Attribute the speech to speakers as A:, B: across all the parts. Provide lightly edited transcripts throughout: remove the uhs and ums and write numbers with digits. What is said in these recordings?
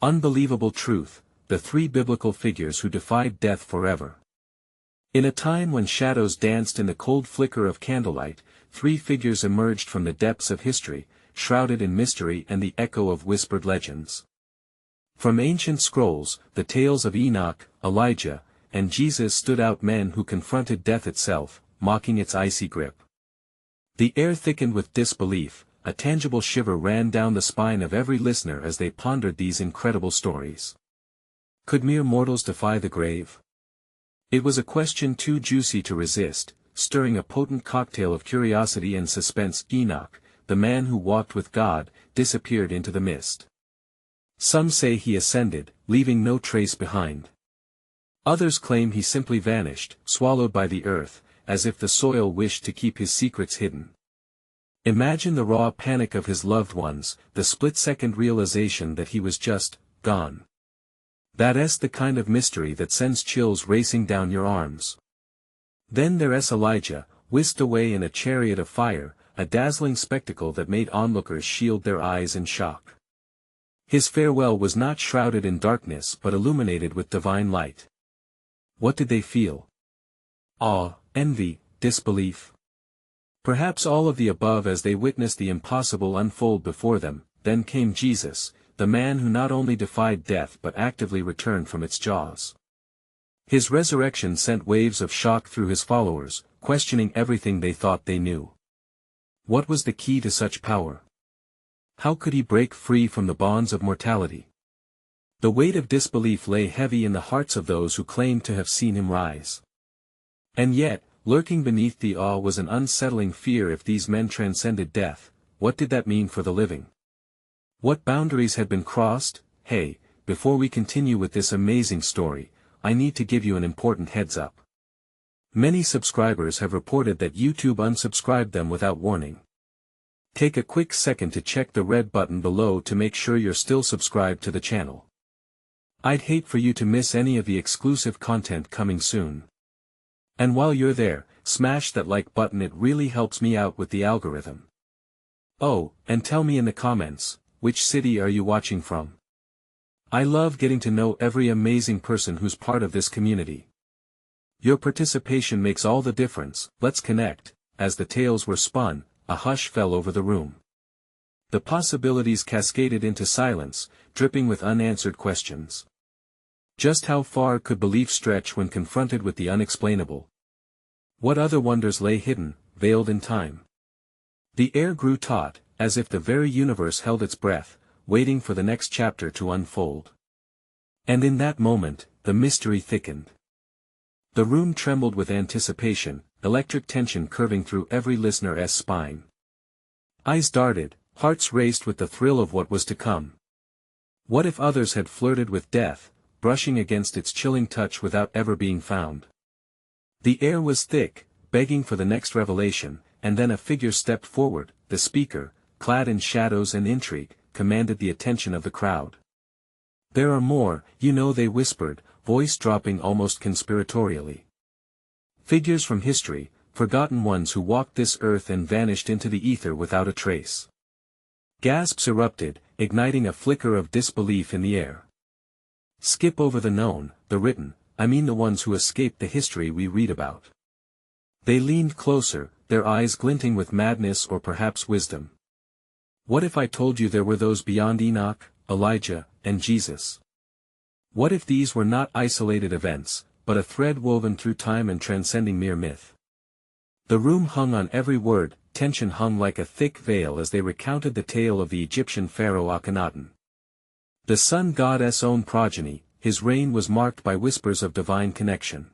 A: Unbelievable truth, the three biblical figures who defied death forever. In a time when shadows danced in the cold flicker of candlelight, three figures emerged from the depths of history, shrouded in mystery and the echo of whispered legends. From ancient scrolls, the tales of Enoch, Elijah, and Jesus stood out, men who confronted death itself, mocking its icy grip. The air thickened with disbelief, a tangible shiver ran down the spine of every listener as they pondered these incredible stories. Could mere mortals defy the grave? It was a question too juicy to resist, stirring a potent cocktail of curiosity and suspense. Enoch, the man who walked with God, disappeared into the mist. Some say he ascended, leaving no trace behind. Others claim he simply vanished, swallowed by the earth, as if the soil wished to keep his secrets hidden. Imagine the raw panic of his loved ones, the split-second realization that he was just gone. That's the kind of mystery that sends chills racing down your arms. Then there's Elijah, whisked away in a chariot of fire, a dazzling spectacle that made onlookers shield their eyes in shock. His farewell was not shrouded in darkness but illuminated with divine light. What did they feel? Awe, envy, disbelief? Perhaps all of the above as they witnessed the impossible unfold before them. Then came Jesus, the man who not only defied death but actively returned from its jaws. His resurrection sent waves of shock through his followers, questioning everything they thought they knew. What was the key to such power? How could he break free from the bonds of mortality? The weight of disbelief lay heavy in the hearts of those who claimed to have seen him rise. And yet, lurking beneath the awe was an unsettling fear. If these men transcended death, what did that mean for the living? What boundaries had been crossed? Hey, before we continue with this amazing story, I need to give you an important heads up. Many subscribers have reported that YouTube unsubscribed them without warning. Take a quick second to check the red button below to make sure you're still subscribed to the channel. I'd hate for you to miss any of the exclusive content coming soon. And while you're there, smash that like button, it really helps me out with the algorithm. Oh, and tell me in the comments, which city are you watching from? I love getting to know every amazing person who's part of this community. Your participation makes all the difference. Let's connect. As the tales were spun, a hush fell over the room. The possibilities cascaded into silence, dripping with unanswered questions. Just how far could belief stretch when confronted with the unexplainable? What other wonders lay hidden, veiled in time? The air grew taut, as if the very universe held its breath, waiting for the next chapter to unfold. And in that moment, the mystery thickened. The room trembled with anticipation, electric tension curving through every listener's spine. Eyes darted, hearts raced with the thrill of what was to come. What if others had flirted with death, brushing against its chilling touch without ever being found? The air was thick, begging for the next revelation, and then a figure stepped forward. The speaker, clad in shadows and intrigue, commanded the attention of the crowd. "There are more, you know," they whispered, voice dropping almost conspiratorially. "Figures from history, forgotten ones who walked this earth and vanished into the ether without a trace." Gasps erupted, igniting a flicker of disbelief in the air. "Skip over the known, the written, I mean the ones who escaped the history we read about." They leaned closer, their eyes glinting with madness or perhaps wisdom. "What if I told you there were those beyond Enoch, Elijah, and Jesus? What if these were not isolated events, but a thread woven through time and transcending mere myth?" The room hung on every word, tension hung like a thick veil as they recounted the tale of the Egyptian pharaoh Akhenaten. The sun god's own progeny, his reign was marked by whispers of divine connection.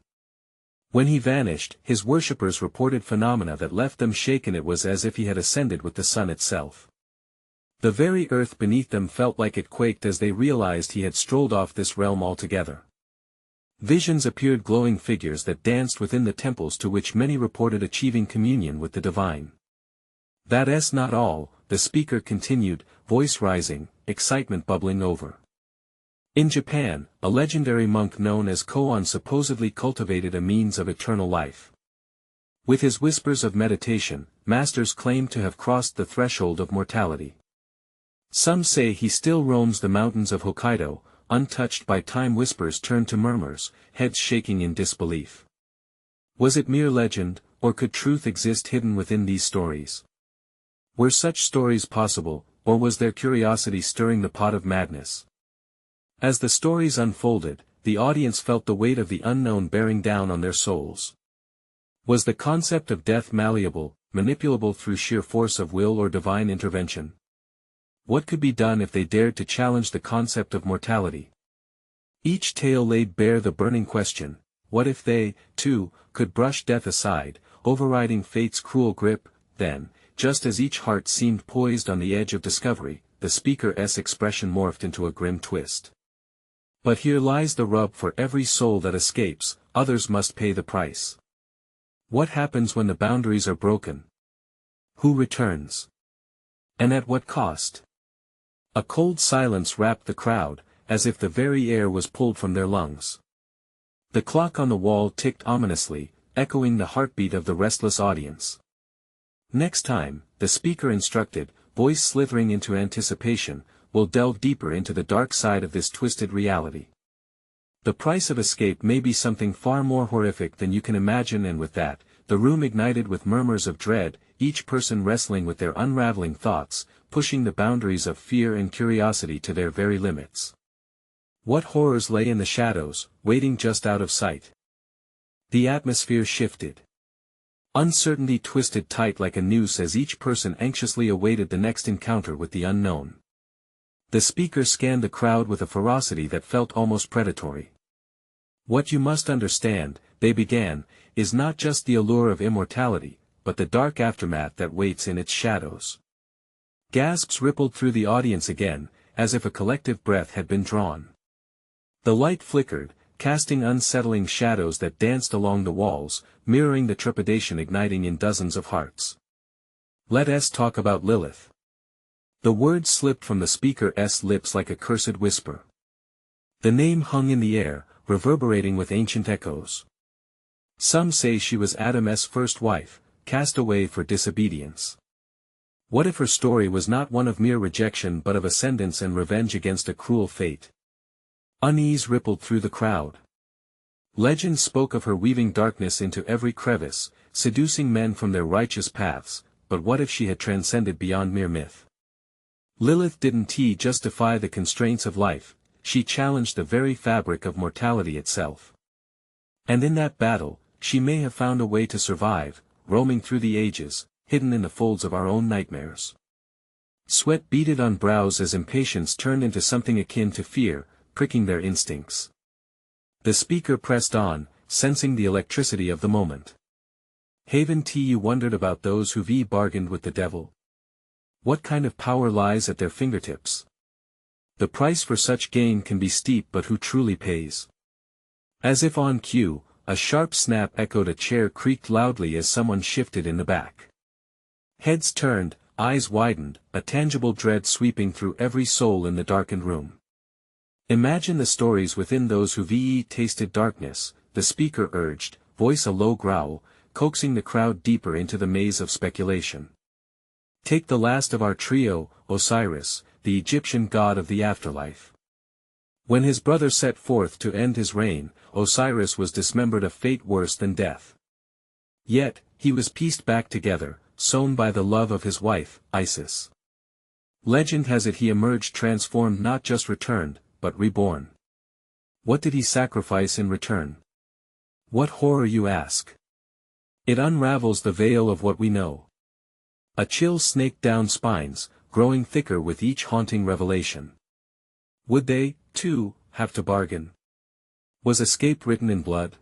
A: When he vanished, his worshippers reported phenomena that left them shaken. It was as if he had ascended with the sun itself. The very earth beneath them felt like it quaked as they realized he had strolled off this realm altogether. Visions appeared, glowing figures that danced within the temples to which many reported achieving communion with the divine. "That's not all," the speaker continued, voice rising, excitement bubbling over. "In Japan, a legendary monk known as Koan supposedly cultivated a means of eternal life. With his whispers of meditation, masters claimed to have crossed the threshold of mortality. Some say he still roams the mountains of Hokkaido, untouched by time. Whispers turned to murmurs, heads shaking in disbelief. Was it mere legend, or could truth exist hidden within these stories? Were such stories possible, or was their curiosity stirring the pot of madness? As the stories unfolded, the audience felt the weight of the unknown bearing down on their souls. Was the concept of death malleable, manipulable through sheer force of will or divine intervention? What could be done if they dared to challenge the concept of mortality? Each tale laid bare the burning question: what if they, too, could brush death aside, overriding fate's cruel grip? Then, just as each heart seemed poised on the edge of discovery, the speaker's expression morphed into a grim twist. But here lies the rub: for every soul that escapes, others must pay the price. What happens when the boundaries are broken? Who returns? And at what cost? A cold silence wrapped the crowd, as if the very air was pulled from their lungs. The clock on the wall ticked ominously, echoing the heartbeat of the restless audience. Next time, the speaker instructed, voice slithering into anticipation, we'll delve deeper into the dark side of this twisted reality. The price of escape may be something far more horrific than you can imagine. And with that, the room ignited with murmurs of dread, each person wrestling with their unraveling thoughts, pushing the boundaries of fear and curiosity to their very limits. What horrors lay in the shadows, waiting just out of sight? The atmosphere shifted. Uncertainty twisted tight like a noose as each person anxiously awaited the next encounter with the unknown. The speaker scanned the crowd with a ferocity that felt almost predatory. What you must understand, they began, is not just the allure of immortality, but the dark aftermath that waits in its shadows. Gasps rippled through the audience again, as if a collective breath had been drawn. The light flickered, casting unsettling shadows that danced along the walls, mirroring the trepidation igniting in dozens of hearts. Let us talk about Lilith. The words slipped from the speaker's lips like a cursed whisper. The name hung in the air, reverberating with ancient echoes. Some say she was Adam's first wife, cast away for disobedience. What if her story was not one of mere rejection but of ascendance and revenge against a cruel fate? Unease rippled through the crowd. Legend spoke of her weaving darkness into every crevice, seducing men from their righteous paths, but what if she had transcended beyond mere myth? Lilith didn't just defy the constraints of life, she challenged the very fabric of mortality itself. And in that battle, she may have found a way to survive, roaming through the ages, hidden in the folds of our own nightmares. Sweat beaded on brows as impatience turned into something akin to fear, pricking their instincts. The speaker pressed on, sensing the electricity of the moment. Haven't you wondered about those who've bargained with the devil? What kind of power lies at their fingertips? The price for such gain can be steep, but who truly pays? As if on cue, a sharp snap echoed. A chair creaked loudly as someone shifted in the back. Heads turned, eyes widened, a tangible dread sweeping through every soul in the darkened room. Imagine the stories within those who've tasted darkness, the speaker urged, voice a low growl, coaxing the crowd deeper into the maze of speculation. Take the last of our trio, Osiris, the Egyptian god of the afterlife. When his brother set forth to end his reign, Osiris was dismembered, a fate worse than death. Yet, he was pieced back together, sewn by the love of his wife, Isis. Legend has it he emerged transformed, not just returned, but reborn. What did he sacrifice in return? What horror, you ask? It unravels the veil of what we know. A chill snaked down spines, growing thicker with each haunting revelation. Would they, too, have to bargain? Was escape written in blood?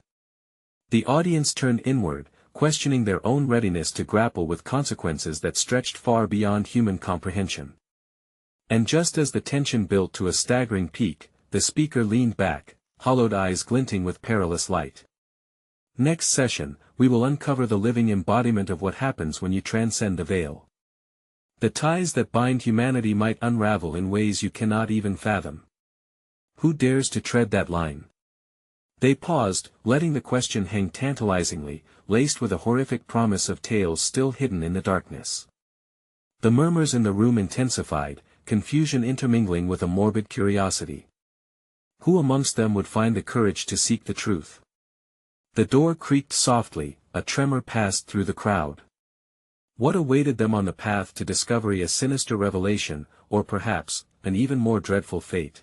A: The audience turned inward, questioning their own readiness to grapple with consequences that stretched far beyond human comprehension. And just as the tension built to a staggering peak, the speaker leaned back, hollowed eyes glinting with perilous light. Next session, we will uncover the living embodiment of what happens when you transcend the veil. The ties that bind humanity might unravel in ways you cannot even fathom. Who dares to tread that line? They paused, letting the question hang tantalizingly, laced with a horrific promise of tales still hidden in the darkness. The murmurs in the room intensified, confusion intermingling with a morbid curiosity. Who amongst them would find the courage to seek the truth? The door creaked softly, a tremor passed through the crowd. What awaited them on the path to discovery? A sinister revelation, or perhaps, an even more dreadful fate?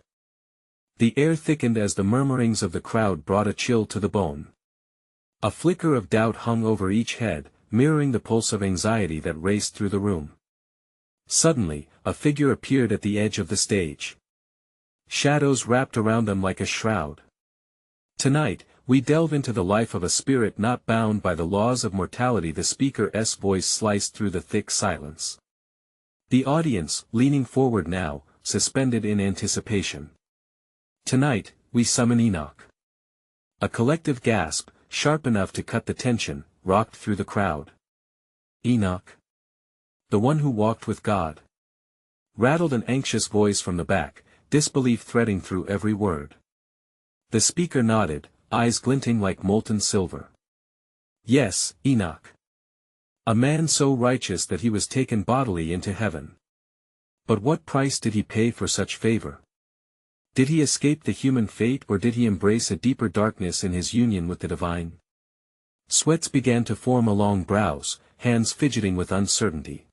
A: The air thickened as the murmurings of the crowd brought a chill to the bone. A flicker of doubt hung over each head, mirroring the pulse of anxiety that raced through the room. Suddenly, a figure appeared at the edge of the stage. Shadows wrapped around them like a shroud. Tonight, we delve into the life of a spirit not bound by the laws of mortality. The speaker's voice sliced through the thick silence. The audience, leaning forward now, suspended in anticipation. Tonight, we summon Enoch. A collective gasp, sharp enough to cut the tension, rocked through the crowd. Enoch? The one who walked with God? Rattled an anxious voice from the back, disbelief threading through every word. The speaker nodded, eyes glinting like molten silver. Yes, Enoch. A man so righteous that he was taken bodily into heaven. But what price did he pay for such favor? Did he escape the human fate, or did he embrace a deeper darkness in his union with the divine? Sweats began to form along brows, hands fidgeting with uncertainty.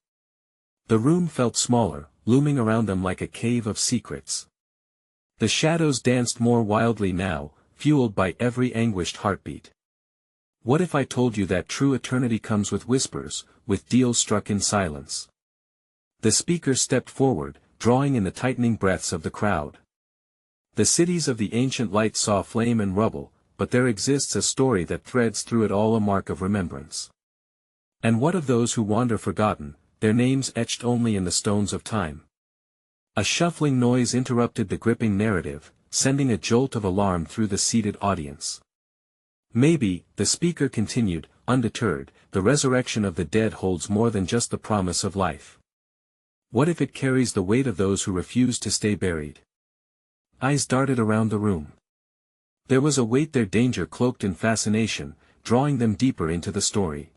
A: The room felt smaller, looming around them like a cave of secrets. The shadows danced more wildly now, fueled by every anguished heartbeat. What if I told you that true eternity comes with whispers, with deals struck in silence? The speaker stepped forward, drawing in the tightening breaths of the crowd. The cities of the ancient light saw flame and rubble, but there exists a story that threads through it all, a mark of remembrance. And what of those who wander forgotten, their names etched only in the stones of time? A shuffling noise interrupted the gripping narrative, sending a jolt of alarm through the seated audience. Maybe, the speaker continued, undeterred, the resurrection of the dead holds more than just the promise of life. What if it carries the weight of those who refuse to stay buried? Eyes darted around the room. There was a weight there, danger cloaked in fascination, drawing them deeper into the story.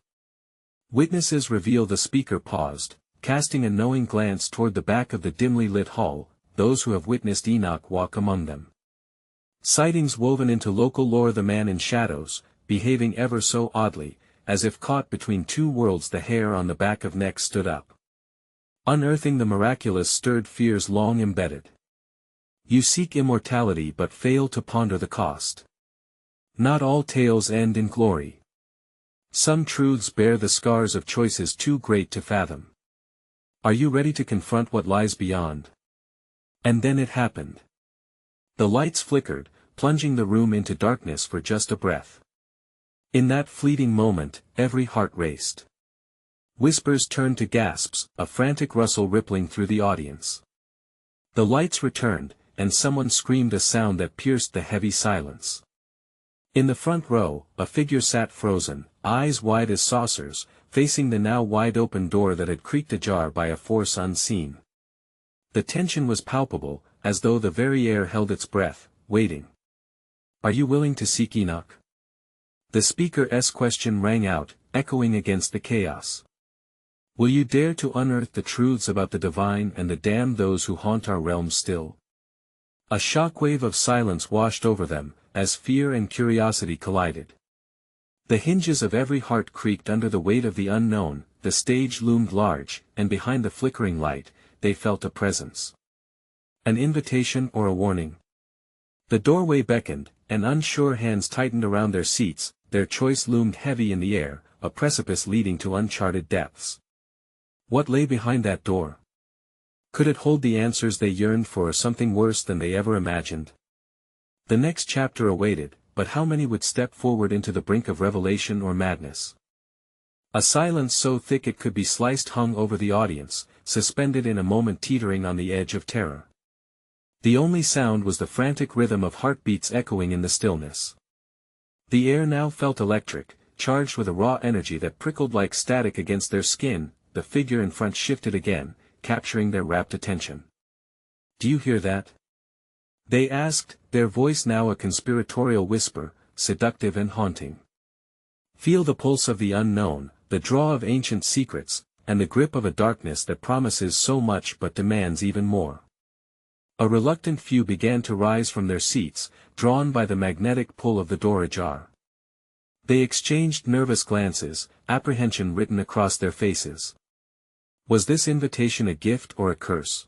A: Witnesses reveal. The speaker paused, casting a knowing glance toward the back of the dimly lit hall, those who have witnessed Enoch walk among them. Sightings woven into local lore. The man in shadows, behaving ever so oddly, as if caught between two worlds. The hair on the back of neck stood up. Unearthing the miraculous stirred fears long embedded. You seek immortality but fail to ponder the cost. Not all tales end in glory. Some truths bear the scars of choices too great to fathom. Are you ready to confront what lies beyond? And then it happened. The lights flickered, plunging the room into darkness for just a breath. In that fleeting moment, every heart raced. Whispers turned to gasps, a frantic rustle rippling through the audience. The lights returned, and someone screamed, a sound that pierced the heavy silence. In the front row, a figure sat frozen, eyes wide as saucers, facing the now wide-open door that had creaked ajar by a force unseen. The tension was palpable, as though the very air held its breath, waiting. Are you willing to seek Enoch? The speaker's question rang out, echoing against the chaos. Will you dare to unearth the truths about the divine and the damned, those who haunt our realm still? A shockwave of silence washed over them, as fear and curiosity collided. The hinges of every heart creaked under the weight of the unknown. The stage loomed large, and behind the flickering light, they felt a presence. An invitation or a warning? The doorway beckoned, and unsure hands tightened around their seats. Their choice loomed heavy in the air, a precipice leading to uncharted depths. What lay behind that door? Could it hold the answers they yearned for, or something worse than they ever imagined? The next chapter awaited, but how many would step forward into the brink of revelation or madness? A silence so thick it could be sliced hung over the audience, suspended in a moment, teetering on the edge of terror. The only sound was the frantic rhythm of heartbeats echoing in the stillness. The air now felt electric, charged with a raw energy that prickled like static against their skin. The figure in front shifted again, capturing their rapt attention. Do you hear that? They asked, their voice now a conspiratorial whisper, seductive and haunting. Feel the pulse of the unknown, the draw of ancient secrets, and the grip of a darkness that promises so much but demands even more. A reluctant few began to rise from their seats, drawn by the magnetic pull of the door ajar. They exchanged nervous glances, apprehension written across their faces. Was this invitation a gift or a curse?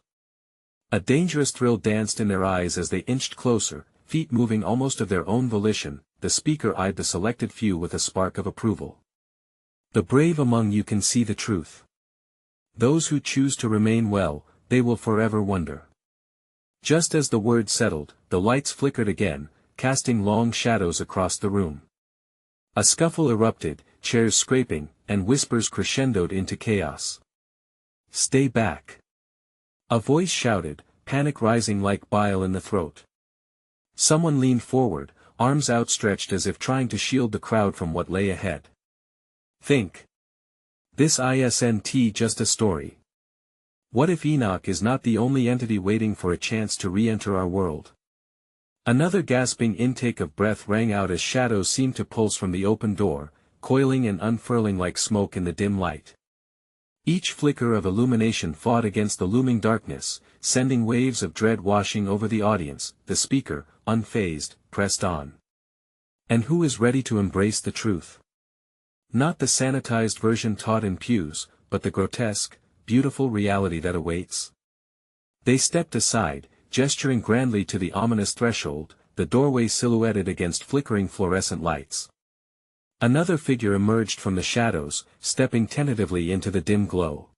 A: A dangerous thrill danced in their eyes as they inched closer, feet moving almost of their own volition. The speaker eyed the selected few with a spark of approval. The brave among you can see the truth. Those who choose to remain well, they will forever wonder. Just as the word settled, the lights flickered again, casting long shadows across the room. A scuffle erupted, chairs scraping, and whispers crescendoed into chaos. "Stay back!" A voice shouted, panic rising like bile in the throat. Someone leaned forward, arms outstretched as if trying to shield the crowd from what lay ahead. Think. This isn't just a story. What if Enoch is not the only entity waiting for a chance to re-enter our world? Another gasping intake of breath rang out as shadows seemed to pulse from the open door, coiling and unfurling like smoke in the dim light. Each flicker of illumination fought against the looming darkness, sending waves of dread washing over the audience. The speaker, unfazed, pressed on. And who is ready to embrace the truth? Not the sanitized version taught in pews, but the grotesque, beautiful reality that awaits? They stepped aside, gesturing grandly to the ominous threshold, the doorway silhouetted against flickering fluorescent lights. Another figure emerged from the shadows, stepping tentatively into the dim glow.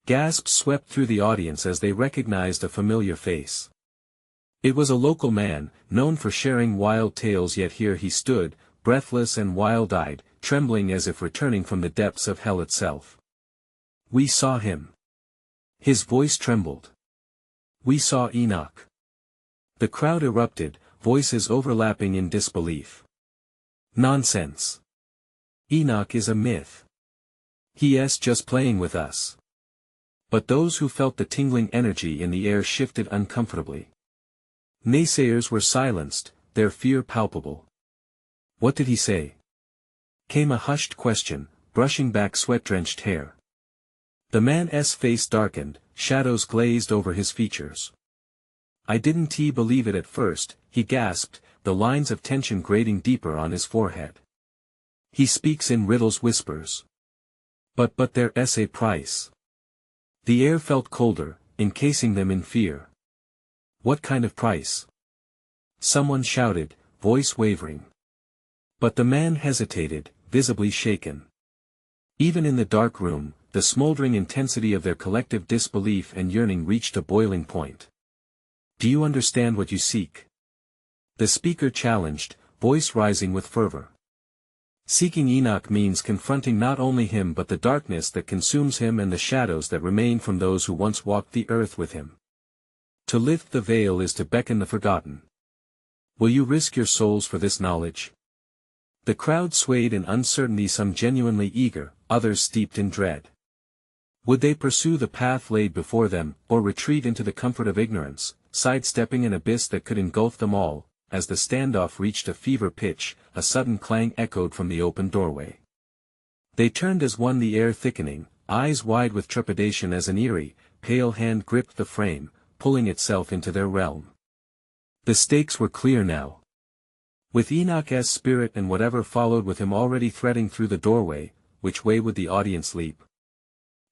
A: Gasps swept through the audience as they recognized a familiar face. It was a local man, known for sharing wild tales, yet here he stood, breathless and wild-eyed, trembling as if returning from the depths of hell itself. "We saw him." His voice trembled. "We saw Enoch." The crowd erupted, voices overlapping in disbelief. "Nonsense. Enoch is a myth. He's just playing with us." But those who felt the tingling energy in the air shifted uncomfortably. Naysayers were silenced, their fear palpable. "What did he say?" came a hushed question, brushing back sweat-drenched hair. The man's face darkened, shadows glazed over his features. "I didn't believe it at first," he gasped, the lines of tension grating deeper on his forehead. "He speaks in riddles," whispers. But there's a price." The air felt colder, encasing them in fear. "What kind of price?" someone shouted, voice wavering. But the man hesitated, visibly shaken. Even in the dark room, the smoldering intensity of their collective disbelief and yearning reached a boiling point. "Do you understand what you seek?" the speaker challenged, voice rising with fervor. Seeking Enoch means confronting not only him but the darkness that consumes him and the shadows that remain from those who once walked the earth with him. To lift the veil is to beckon the forgotten. Will you risk your souls for this knowledge? The crowd swayed in uncertainty, some genuinely eager, others steeped in dread. Would they pursue the path laid before them, or retreat into the comfort of ignorance, sidestepping an abyss that could engulf them all? As the standoff reached a fever pitch, a sudden clang echoed from the open doorway. They turned as one, the air thickening, eyes wide with trepidation as an eerie, pale hand gripped the frame, pulling itself into their realm. The stakes were clear now. With Enoch's spirit and whatever followed with him already threading through the doorway, which way would the audience leap?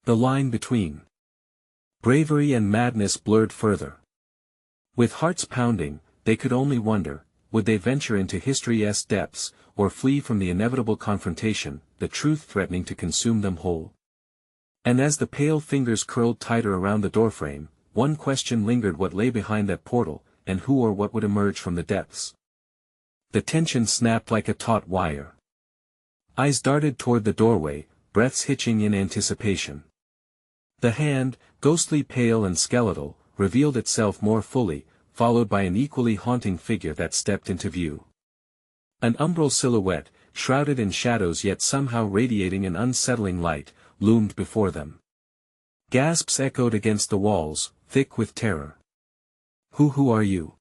A: The line between bravery and madness blurred further. With hearts pounding, they could only wonder, would they venture into history's depths, or flee from the inevitable confrontation, the truth threatening to consume them whole? And as the pale fingers curled tighter around the doorframe, one question lingered: what lay behind that portal, and who or what would emerge from the depths? The tension snapped like a taut wire. Eyes darted toward the doorway, breaths hitching in anticipation. The hand, ghostly pale and skeletal, revealed itself more fully, followed by an equally haunting figure that stepped into view. An umbral silhouette, shrouded in shadows yet somehow radiating an unsettling light, loomed before them. Gasps echoed against the walls, thick with terror. Who are you?"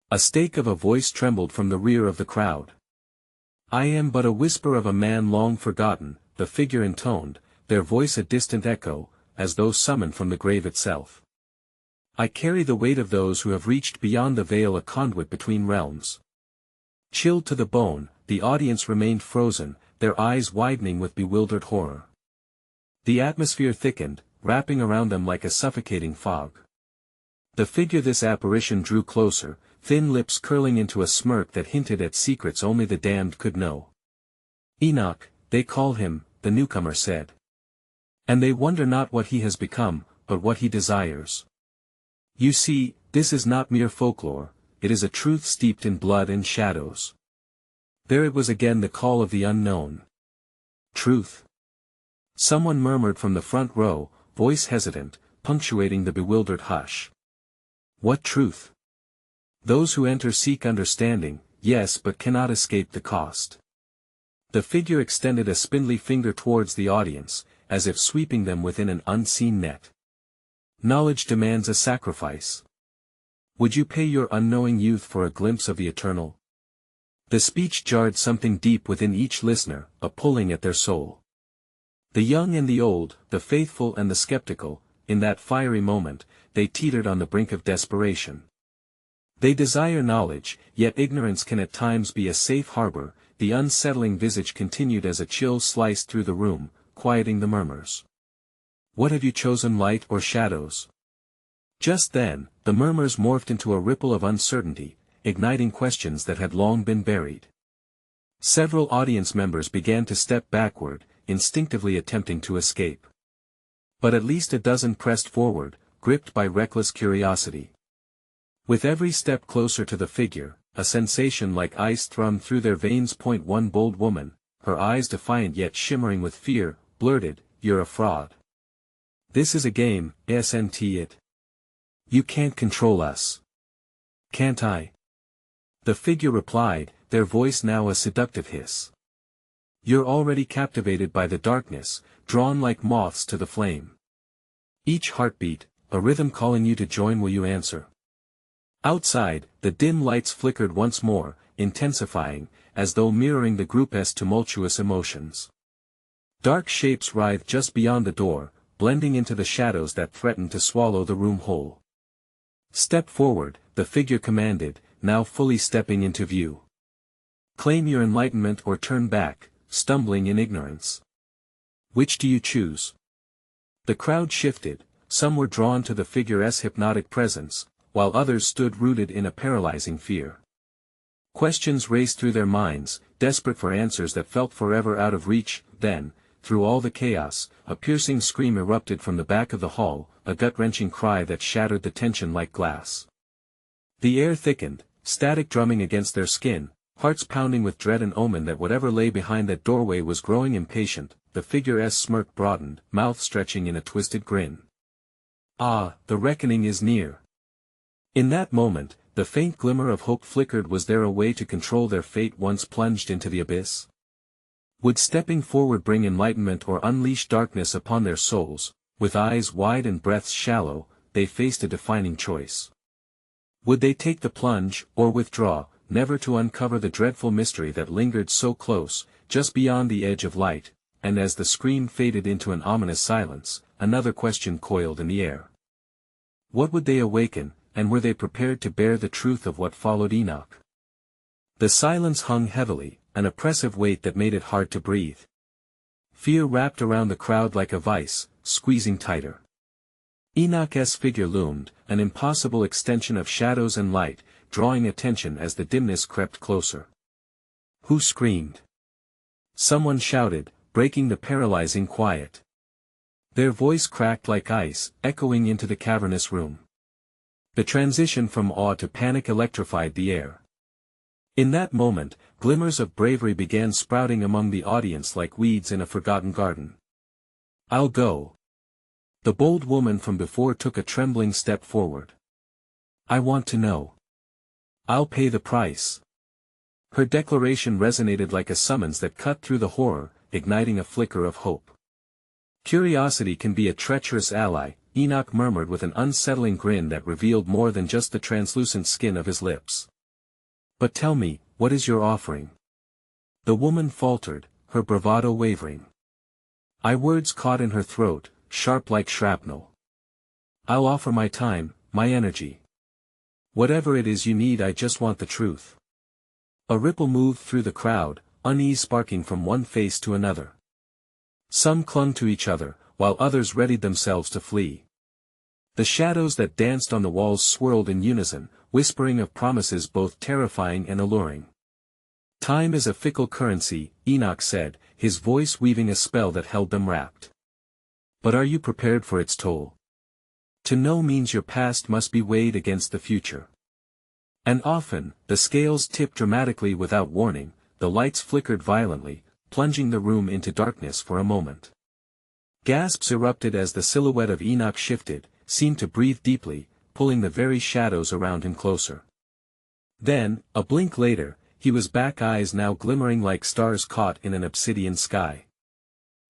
A: A stake of a voice trembled from the rear of the crowd. "I am but a whisper of a man long forgotten," the figure intoned, their voice a distant echo, as though summoned from the grave itself. I carry the weight of those who have reached beyond the veil, a conduit between realms. Chilled to the bone, the audience remained frozen, their eyes widening with bewildered horror. The atmosphere thickened, wrapping around them like a suffocating fog. The figure this apparition drew closer, thin lips curling into a smirk that hinted at secrets only the damned could know. Enoch, they call him, the newcomer said. And they wonder not what he has become, but what he desires. You see, this is not mere folklore, it is a truth steeped in blood and shadows. There it was again, the call of the unknown. Truth. Someone murmured from the front row, voice hesitant, punctuating the bewildered hush. What truth? Those who enter seek understanding, yes, but cannot escape the cost. The figure extended a spindly finger towards the audience, as if sweeping them within an unseen net. Knowledge demands a sacrifice. Would you pay your unknowing youth for a glimpse of the eternal? The speech jarred something deep within each listener, a pulling at their soul. The young and the old, the faithful and the skeptical, in that fiery moment, they teetered on the brink of desperation. They desire knowledge, yet ignorance can at times be a safe harbor. The unsettling visage continued as a chill sliced through the room, quieting the murmurs. What have you chosen, light or shadows? Just then, the murmurs morphed into a ripple of uncertainty, igniting questions that had long been buried. Several audience members began to step backward, instinctively attempting to escape. But at least a dozen pressed forward, gripped by reckless curiosity. With every step closer to the figure, a sensation like ice thrummed through their veins. One bold woman, her eyes defiant yet shimmering with fear, blurted, "You're a fraud. This is a game, isn't it? You can't control us." "Can't I?" The figure replied, their voice now a seductive hiss. "You're already captivated by the darkness, drawn like moths to the flame. Each heartbeat, a rhythm calling you to join. Will you answer?" Outside, the dim lights flickered once more, intensifying, as though mirroring the group's tumultuous emotions. Dark shapes writhed just beyond the door, blending into the shadows that threatened to swallow the room whole. "Step forward," the figure commanded, now fully stepping into view. "Claim your enlightenment or turn back, stumbling in ignorance. Which do you choose?" The crowd shifted, some were drawn to the figure's hypnotic presence, while others stood rooted in a paralyzing fear. Questions raced through their minds, desperate for answers that felt forever out of reach. Then, through all the chaos, a piercing scream erupted from the back of the hall, a gut-wrenching cry that shattered the tension like glass. The air thickened, static drumming against their skin, hearts pounding with dread, and omen that whatever lay behind that doorway was growing impatient. The figure's smirk broadened, mouth stretching in a twisted grin. "Ah, the reckoning is near." In that moment, the faint glimmer of hope flickered. Was there a way to control their fate once plunged into the abyss? Would stepping forward bring enlightenment or unleash darkness upon their souls? With eyes wide and breaths shallow, they faced a defining choice. Would they take the plunge, or withdraw, never to uncover the dreadful mystery that lingered so close, just beyond the edge of light? And as the scream faded into an ominous silence, another question coiled in the air. What would they awaken, and were they prepared to bear the truth of what followed? Enoch. The silence hung heavily, an oppressive weight that made it hard to breathe. Fear wrapped around the crowd like a vice, squeezing tighter. Enoch's figure loomed, an impossible extension of shadows and light, drawing attention as the dimness crept closer. Who screamed? Someone shouted, breaking the paralyzing quiet. Their voice cracked like ice, echoing into the cavernous room. The transition from awe to panic electrified the air. In that moment, glimmers of bravery began sprouting among the audience like weeds in a forgotten garden. "I'll go." The bold woman from before took a trembling step forward. "I want to know. I'll pay the price." Her declaration resonated like a summons that cut through the horror, igniting a flicker of hope. "Curiosity can be a treacherous ally," Enoch murmured with an unsettling grin that revealed more than just the translucent skin of his lips. "But tell me, what is your offering?" The woman faltered, her bravado wavering. Words caught in her throat, sharp like shrapnel. I'll offer my time, my energy. Whatever it is you need, I just want the truth. A ripple moved through the crowd, unease sparking from one face to another. Some clung to each other, while others readied themselves to flee. The shadows that danced on the walls swirled in unison, whispering of promises both terrifying and alluring. Time is a fickle currency, Enoch said, his voice weaving a spell that held them wrapped. But are you prepared for its toll? To know means your past must be weighed against the future. And often, the scales tipped dramatically without warning, the lights flickered violently, plunging the room into darkness for a moment. Gasps erupted as the silhouette of Enoch shifted, seemed to breathe deeply, pulling the very shadows around him closer. Then, a blink later, he was back, eyes now glimmering like stars caught in an obsidian sky.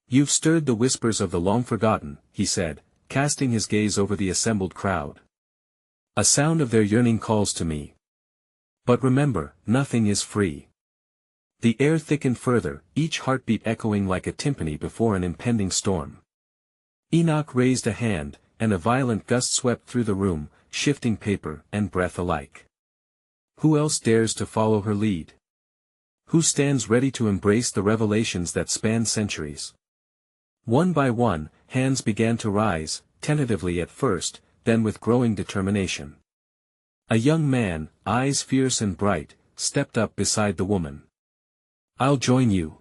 A: You've stirred the whispers of the long-forgotten, he said, casting his gaze over the assembled crowd. A sound of their yearning calls to me. But remember, nothing is free. The air thickened further, each heartbeat echoing like a timpani before an impending storm. Enoch raised a hand, and a violent gust swept through the room, shifting paper and breath alike. Who else dares to follow her lead? Who stands ready to embrace the revelations that span centuries? One by one, hands began to rise, tentatively at first, then with growing determination. A young man, eyes fierce and bright, stepped up beside the woman. I'll join you.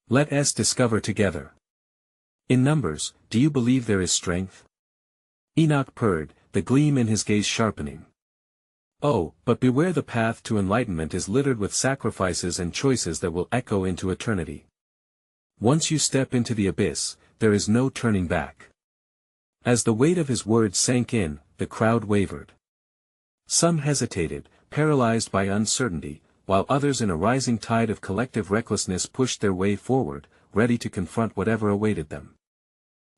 A: Let us discover together. In numbers, do you believe there is strength? Enoch purred, the gleam in his gaze sharpening. Oh, but beware, the path to enlightenment is littered with sacrifices and choices that will echo into eternity. Once you step into the abyss, there is no turning back. As the weight of his words sank in, the crowd wavered. Some hesitated, paralyzed by uncertainty, while others in a rising tide of collective recklessness pushed their way forward, ready to confront whatever awaited them.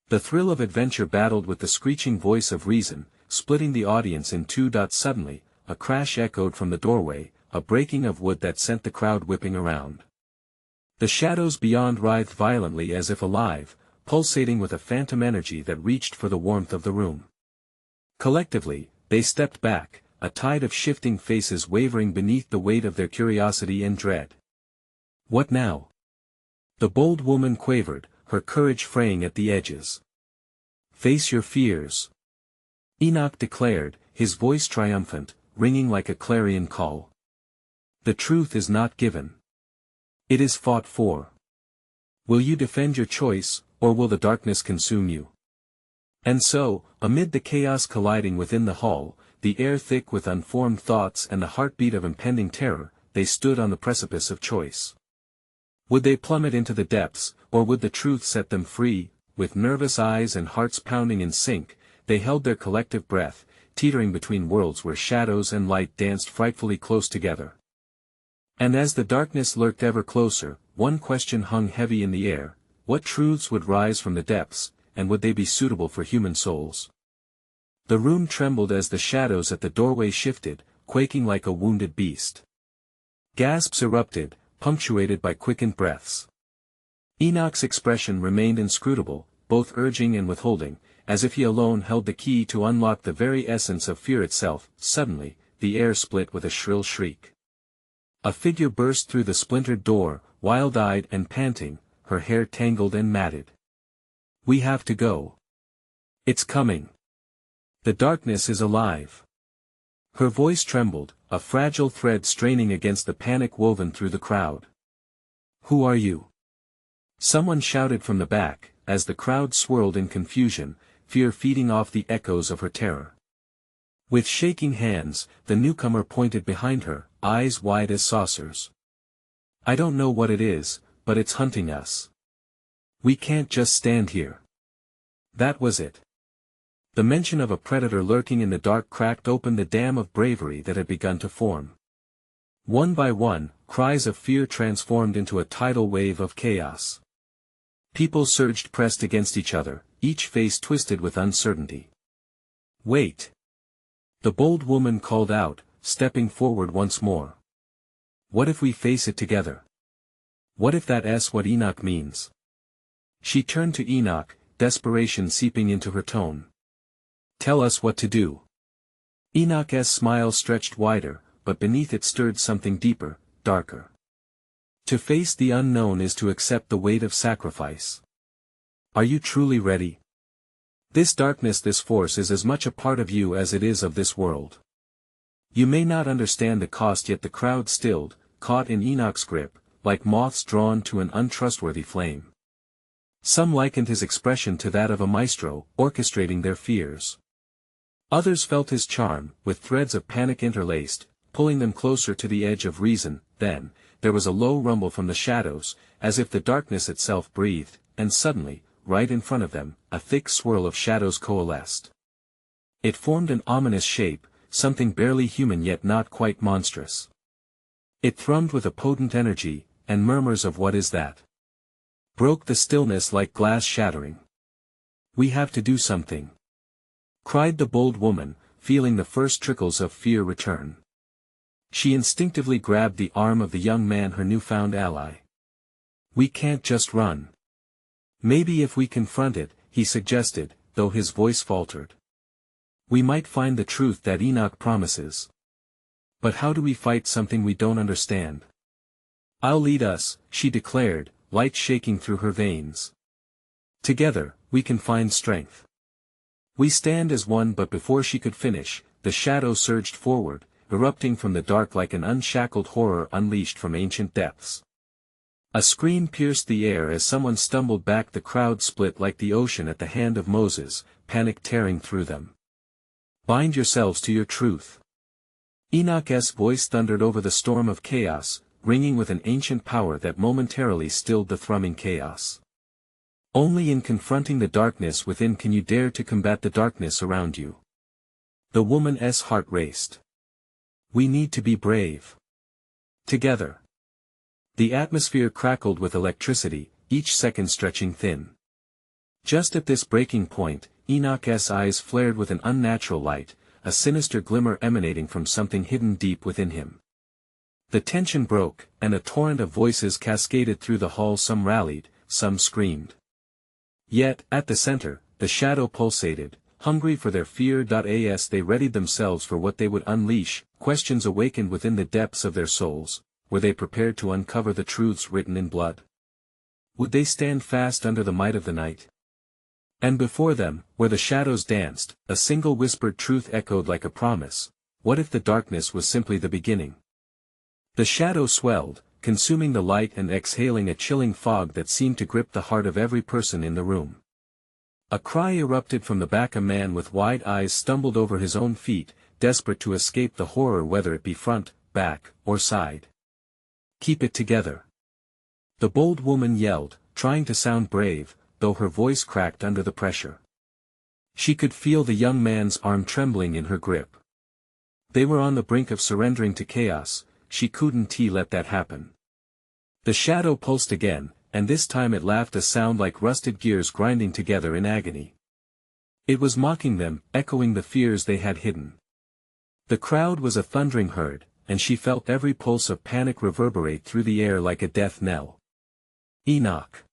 A: The thrill of adventure battled with the screeching voice of reason, splitting the audience in two. Suddenly, a crash echoed from the doorway, a breaking of wood that sent the crowd whipping around. The shadows beyond writhed violently as if alive, pulsating with a phantom energy that reached for the warmth of the room. Collectively, they stepped back, a tide of shifting faces wavering beneath the weight of their curiosity and dread. What now? The bold woman quavered, her courage fraying at the edges. Face your fears. Enoch declared, his voice triumphant, ringing like a clarion call. The truth is not given. It is fought for. Will you defend your choice, or will the darkness consume you? And so, amid the chaos colliding within the hall, the air thick with unformed thoughts and the heartbeat of impending terror, they stood on the precipice of choice. Would they plummet into the depths, or would the truth set them free? With nervous eyes and hearts pounding in sync, they held their collective breath, teetering between worlds where shadows and light danced frightfully close together. And as the darkness lurked ever closer, one question hung heavy in the air: what truths would rise from the depths, and would they be suitable for human souls? The room trembled as the shadows at the doorway shifted, quaking like a wounded beast. Gasps erupted, punctuated by quickened breaths. Enoch's expression remained inscrutable, both urging and withholding, as if he alone held the key to unlock the very essence of fear itself. Suddenly, the air split with a shrill shriek. A figure burst through the splintered door, wild-eyed and panting, her hair tangled and matted. We have to go. It's coming. The darkness is alive. Her voice trembled, a fragile thread straining against the panic woven through the crowd. Who are you? Someone shouted from the back, as the crowd swirled in confusion, fear feeding off the echoes of her terror. With shaking hands, the newcomer pointed behind her, eyes wide as saucers. I don't know what it is, but it's hunting us. We can't just stand here. That was it. The mention of a predator lurking in the dark cracked open the dam of bravery that had begun to form. One by one, cries of fear transformed into a tidal wave of chaos. People surged pressed against each other, each face twisted with uncertainty. Wait! The bold woman called out, stepping forward once more. What if we face it together? What if that's what Enoch means? She turned to Enoch, desperation seeping into her tone. "Tell us what to do." Enoch's smile stretched wider, but beneath it stirred something deeper, darker. To face the unknown is to accept the weight of sacrifice. Are you truly ready? This darkness, this force is as much a part of you as it is of this world. You may not understand the cost, yet the crowd stilled, caught in Enoch's grip, like moths drawn to an untrustworthy flame. Some likened his expression to that of a maestro, orchestrating their fears. Others felt his charm, with threads of panic interlaced, pulling them closer to the edge of reason. Then, there was a low rumble from the shadows, as if the darkness itself breathed, and suddenly, right in front of them, a thick swirl of shadows coalesced. It formed an ominous shape, something barely human yet not quite monstrous. It thrummed with a potent energy, and murmurs of "what is that?" broke the stillness like glass shattering. "We have to do something," cried the bold woman, feeling the first trickles of fear return. She instinctively grabbed the arm of the young man, her newfound ally. "We can't just run. Maybe if we confront it," he suggested, though his voice faltered. "We might find the truth that Enoch promises. But how do we fight something we don't understand?" "I'll lead us," she declared, light shaking through her veins. "Together, we can find strength. We stand as one." But before she could finish, the shadow surged forward, erupting from the dark like an unshackled horror unleashed from ancient depths. A scream pierced the air as someone stumbled back. The crowd split like the ocean at the hand of Moses, panic tearing through them. "Bind yourselves to your truth." Enoch's voice thundered over the storm of chaos, ringing with an ancient power that momentarily stilled the thrumming chaos. Only in confronting the darkness within can you dare to combat the darkness around you. The woman's heart raced. "We need to be brave. Together." The atmosphere crackled with electricity, each second stretching thin. Just at this breaking point, Enoch's eyes flared with an unnatural light, a sinister glimmer emanating from something hidden deep within him. The tension broke, and a torrent of voices cascaded through the hall. Some rallied, some screamed. Yet, at the center, the shadow pulsated, hungry for their fear. As they readied themselves for what they would unleash, questions awakened within the depths of their souls. Were they prepared to uncover the truths written in blood? Would they stand fast under the might of the night? And before them, where the shadows danced, a single whispered truth echoed like a promise: what if the darkness was simply the beginning? The shadow swelled, consuming the light and exhaling a chilling fog that seemed to grip the heart of every person in the room. A cry erupted from the back. A man with wide eyes stumbled over his own feet, desperate to escape the horror, whether it be front, back, or side. "Keep it together," the bold woman yelled, trying to sound brave, though her voice cracked under the pressure. She could feel the young man's arm trembling in her grip. They were on the brink of surrendering to chaos. She couldn't let that happen. The shadow pulsed again, and this time it laughed, a sound like rusted gears grinding together in agony. It was mocking them, echoing the fears they had hidden. The crowd was a thundering herd, and she felt every pulse of panic reverberate through the air like a death knell. "Enoch!"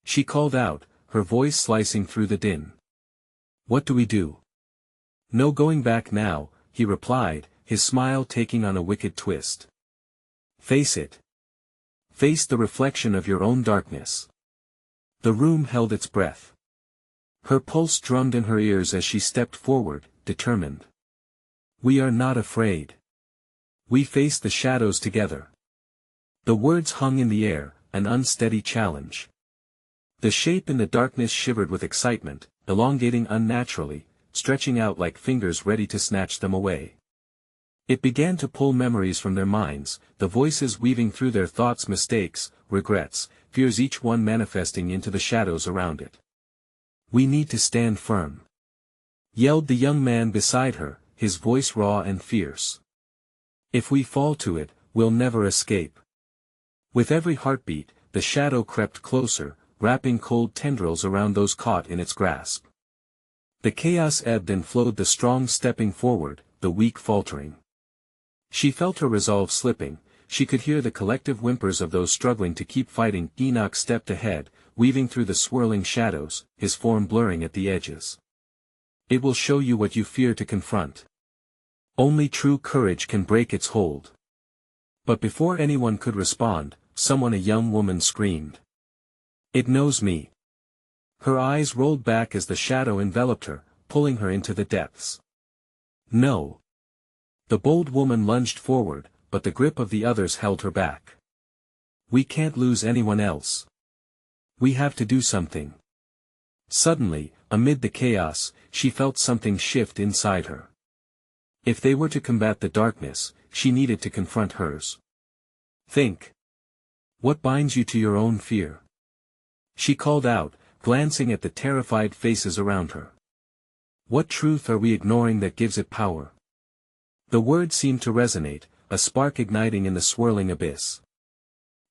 A: she called out, her voice slicing through the din. "What do we do?" "No going back now," he replied, his smile taking on a wicked twist. "Face it. Face the reflection of your own darkness." The room held its breath. Her pulse drummed in her ears as she stepped forward, determined. "We are not afraid. We face the shadows together." The words hung in the air, an unsteady challenge. The shape in the darkness shivered with excitement, elongating unnaturally, stretching out like fingers ready to snatch them away. It began to pull memories from their minds, the voices weaving through their thoughts, mistakes, regrets, fears, each one manifesting into the shadows around it. "We need to stand firm," yelled the young man beside her, his voice raw and fierce. "If we fall to it, we'll never escape." With every heartbeat, the shadow crept closer, wrapping cold tendrils around those caught in its grasp. The chaos ebbed and flowed, the strong stepping forward, the weak faltering. She felt her resolve slipping, she could hear the collective whimpers of those struggling to keep fighting. Enoch stepped ahead, weaving through the swirling shadows, his form blurring at the edges. It will show you what you fear to confront. Only true courage can break its hold. But before anyone could respond, a young woman screamed. It knows me. Her eyes rolled back as the shadow enveloped her, pulling her into the depths. No. The bold woman lunged forward, but the grip of the others held her back. We can't lose anyone else. We have to do something. Suddenly, amid the chaos, she felt something shift inside her. If they were to combat the darkness, she needed to confront hers. Think. What binds you to your own fear? She called out, glancing at the terrified faces around her. What truth are we ignoring that gives it power? The words seemed to resonate, a spark igniting in the swirling abyss.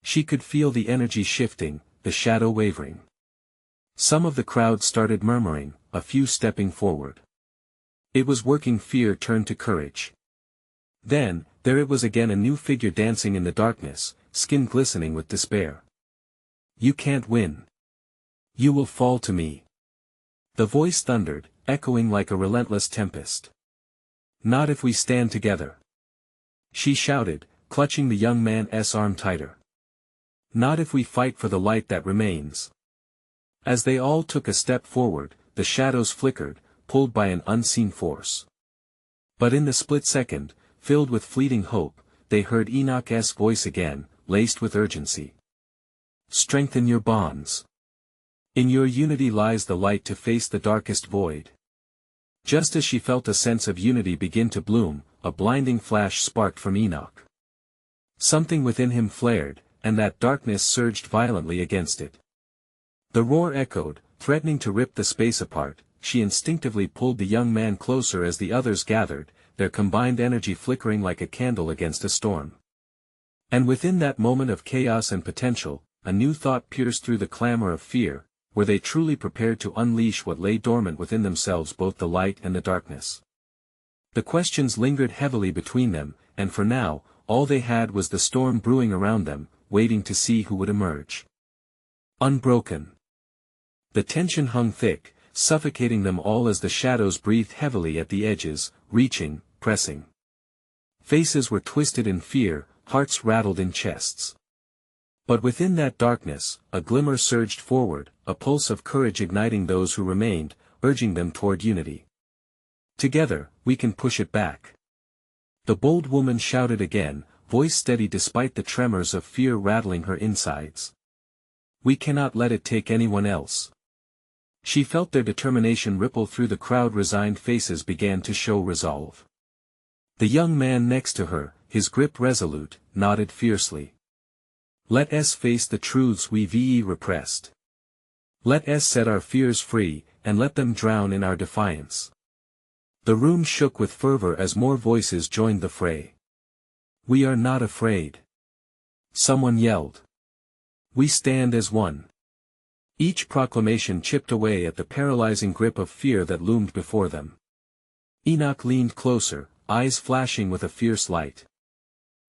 A: She could feel the energy shifting, the shadow wavering. Some of the crowd started murmuring, a few stepping forward. It was working. Fear turned to courage. Then, there it was again, a new figure dancing in the darkness, skin glistening with despair. You can't win. You will fall to me. The voice thundered, echoing like a relentless tempest. Not if we stand together. She shouted, clutching the young man's arm tighter. Not if we fight for the light that remains. As they all took a step forward, the shadows flickered, pulled by an unseen force. But in the split second, filled with fleeting hope, they heard Enoch's voice again, laced with urgency. Strengthen your bonds. In your unity lies the light to face the darkest void. Just as she felt a sense of unity begin to bloom, a blinding flash sparked from Enoch. Something within him flared, and that darkness surged violently against it. The roar echoed, threatening to rip the space apart. She instinctively pulled the young man closer as the others gathered, their combined energy flickering like a candle against a storm. And within that moment of chaos and potential, a new thought pierced through the clamor of fear. Were they truly prepared to unleash what lay dormant within themselves, both the light and the darkness? The questions lingered heavily between them, and for now, all they had was the storm brewing around them, waiting to see who would emerge. Unbroken. The tension hung thick, suffocating them all as the shadows breathed heavily at the edges, reaching, pressing. Faces were twisted in fear, hearts rattled in chests. But within that darkness, a glimmer surged forward, a pulse of courage igniting those who remained, urging them toward unity. Together, we can push it back. The bold woman shouted again, voice steady despite the tremors of fear rattling her insides. We cannot let it take anyone else. She felt their determination ripple through the crowd. Resigned faces began to show resolve. The young man next to her, his grip resolute, nodded fiercely. Let us face the truths we've repressed. Let us set our fears free, and let them drown in our defiance. The room shook with fervor as more voices joined the fray. We are not afraid. Someone yelled. We stand as one. Each proclamation chipped away at the paralyzing grip of fear that loomed before them. Enoch leaned closer, eyes flashing with a fierce light.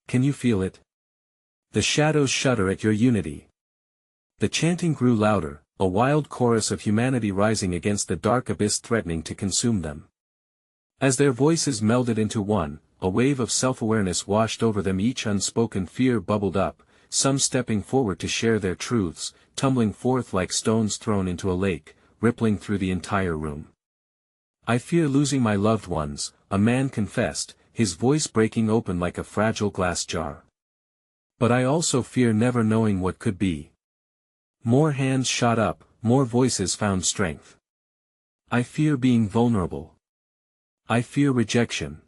A: Can you feel it? The shadows shudder at your unity. The chanting grew louder, a wild chorus of humanity rising against the dark abyss threatening to consume them. As their voices melded into one, a wave of self-awareness washed over them. Each unspoken fear bubbled up, some stepping forward to share their truths, tumbling forth like stones thrown into a lake, rippling through the entire room. I fear losing my loved ones, a man confessed, his voice breaking open like a fragile glass jar. But I also fear never knowing what could be. More hands shot up, more voices found strength. I fear being vulnerable. I fear rejection.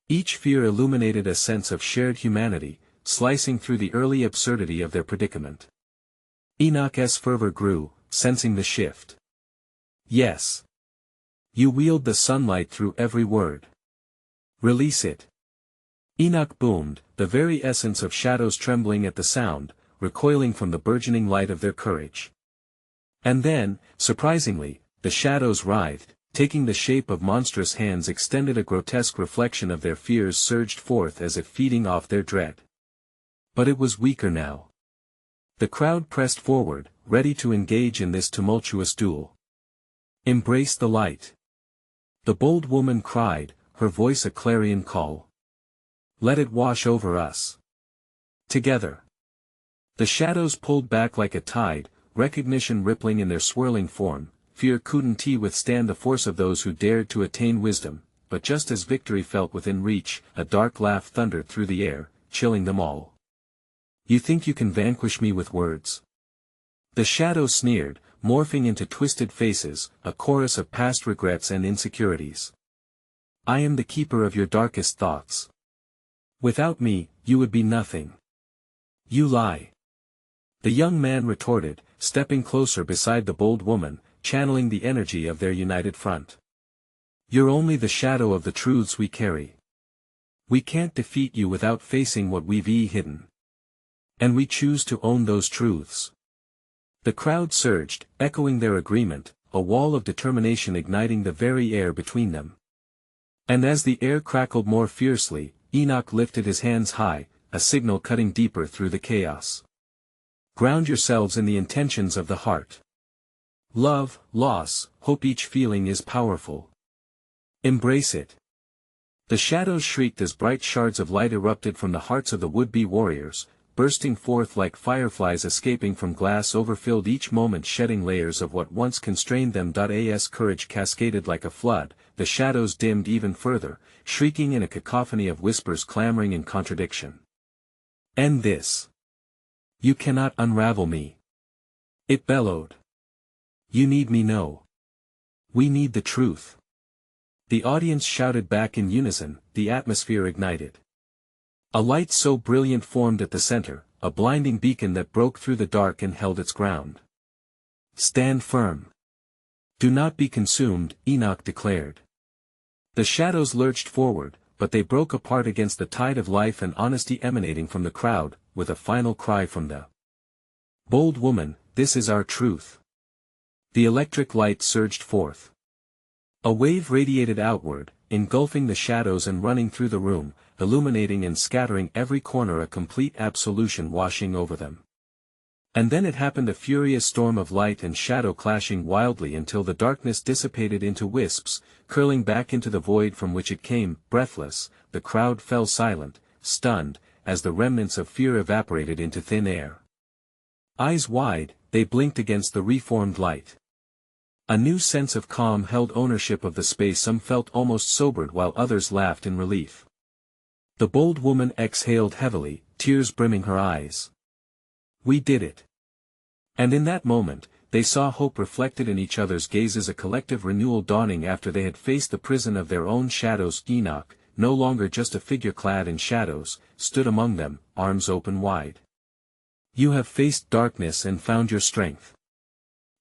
A: Each fear illuminated a sense of shared humanity, slicing through the early absurdity of their predicament. Enoch's fervor grew, sensing the shift. Yes. You wield the sunlight through every word. Release it. Enoch boomed, the very essence of shadows trembling at the sound, recoiling from the burgeoning light of their courage. And then, surprisingly, the shadows writhed, taking the shape of monstrous hands extended. A grotesque reflection of their fears surged forth as if feeding off their dread. But it was weaker now. The crowd pressed forward, ready to engage in this tumultuous duel. "Embrace the light!" the bold woman cried, her voice a clarion call. "Let it wash over us. Together." The shadows pulled back like a tide, recognition rippling in their swirling form. Fear couldn't withstand the force of those who dared to attain wisdom, but just as victory felt within reach, a dark laugh thundered through the air, chilling them all. "You think you can vanquish me with words?" The shadows sneered, morphing into twisted faces, a chorus of past regrets and insecurities. "I am the keeper of your darkest thoughts. Without me, you would be nothing." "You lie." The young man retorted, stepping closer beside the bold woman, channeling the energy of their united front. "You're only the shadow of the truths we carry. We can't defeat you without facing what we've hidden. And we choose to own those truths." The crowd surged, echoing their agreement, a wall of determination igniting the very air between them. And as the air crackled more fiercely, Enoch lifted his hands high, a signal cutting deeper through the chaos. "Ground yourselves in the intentions of the heart. Love, loss, hope, each feeling is powerful. Embrace it." The shadows shrieked as bright shards of light erupted from the hearts of the would-be warriors, bursting forth like fireflies escaping from glass overfilled, each moment shedding layers of what once constrained them. As courage cascaded like a flood, the shadows dimmed even further, shrieking in a cacophony of whispers clamoring in contradiction. "End this. You cannot unravel me," it bellowed. "You need me, no. We need the truth." The audience shouted back in unison, the atmosphere ignited. A light so brilliant formed at the center, a blinding beacon that broke through the dark and held its ground. "Stand firm. Do not be consumed," Enoch declared. The shadows lurched forward, but they broke apart against the tide of life and honesty emanating from the crowd, with a final cry from the bold woman, "This is our truth." The electric light surged forth. A wave radiated outward, engulfing the shadows and running through the room, illuminating and scattering every corner, a complete absolution washing over them. And then it happened, a furious storm of light and shadow clashing wildly until the darkness dissipated into wisps, curling back into the void from which it came. Breathless, the crowd fell silent, stunned, as the remnants of fear evaporated into thin air. Eyes wide, they blinked against the reformed light. A new sense of calm held ownership of the space. Some felt almost sobered while others laughed in relief. The bold woman exhaled heavily, tears brimming her eyes. "We did it." And in that moment, they saw hope reflected in each other's gazes, a collective renewal dawning after they had faced the prison of their own shadows. Enoch, no longer just a figure clad in shadows, stood among them, arms open wide. "You have faced darkness and found your strength.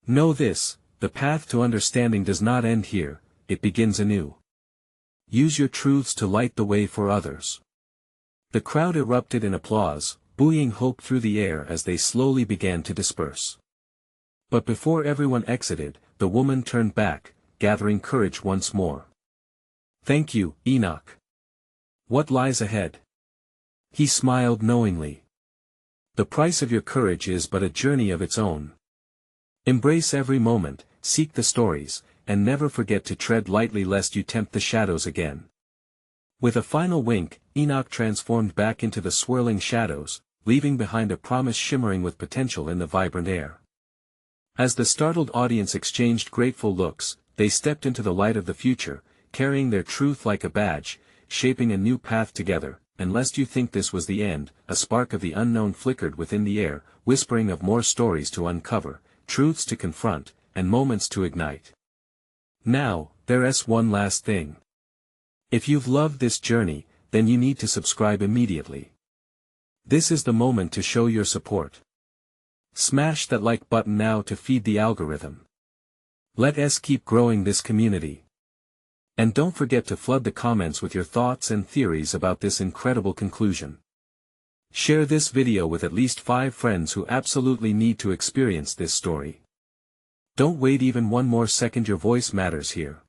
A: Know this, the path to understanding does not end here, it begins anew. Use your truths to light the way for others." The crowd erupted in applause, buoying hope through the air as they slowly began to disperse. But before everyone exited, the woman turned back, gathering courage once more. "Thank you, Enoch. What lies ahead?" He smiled knowingly. "The price of your courage is but a journey of its own. Embrace every moment, seek the stories, and never forget to tread lightly lest you tempt the shadows again." With a final wink, Enoch transformed back into the swirling shadows, leaving behind a promise shimmering with potential in the vibrant air. As the startled audience exchanged grateful looks, they stepped into the light of the future, carrying their truth like a badge, shaping a new path together. And lest you think this was the end, a spark of the unknown flickered within the air, whispering of more stories to uncover, truths to confront, and moments to ignite. Now, there's one last thing. If you've loved this journey, then you need to subscribe immediately. This is the moment to show your support. Smash that like button now to feed the algorithm. Let us keep growing this community. And don't forget to flood the comments with your thoughts and theories about this incredible conclusion. Share this video with at least 5 friends who absolutely need to experience this story. Don't wait even one more second, your voice matters here.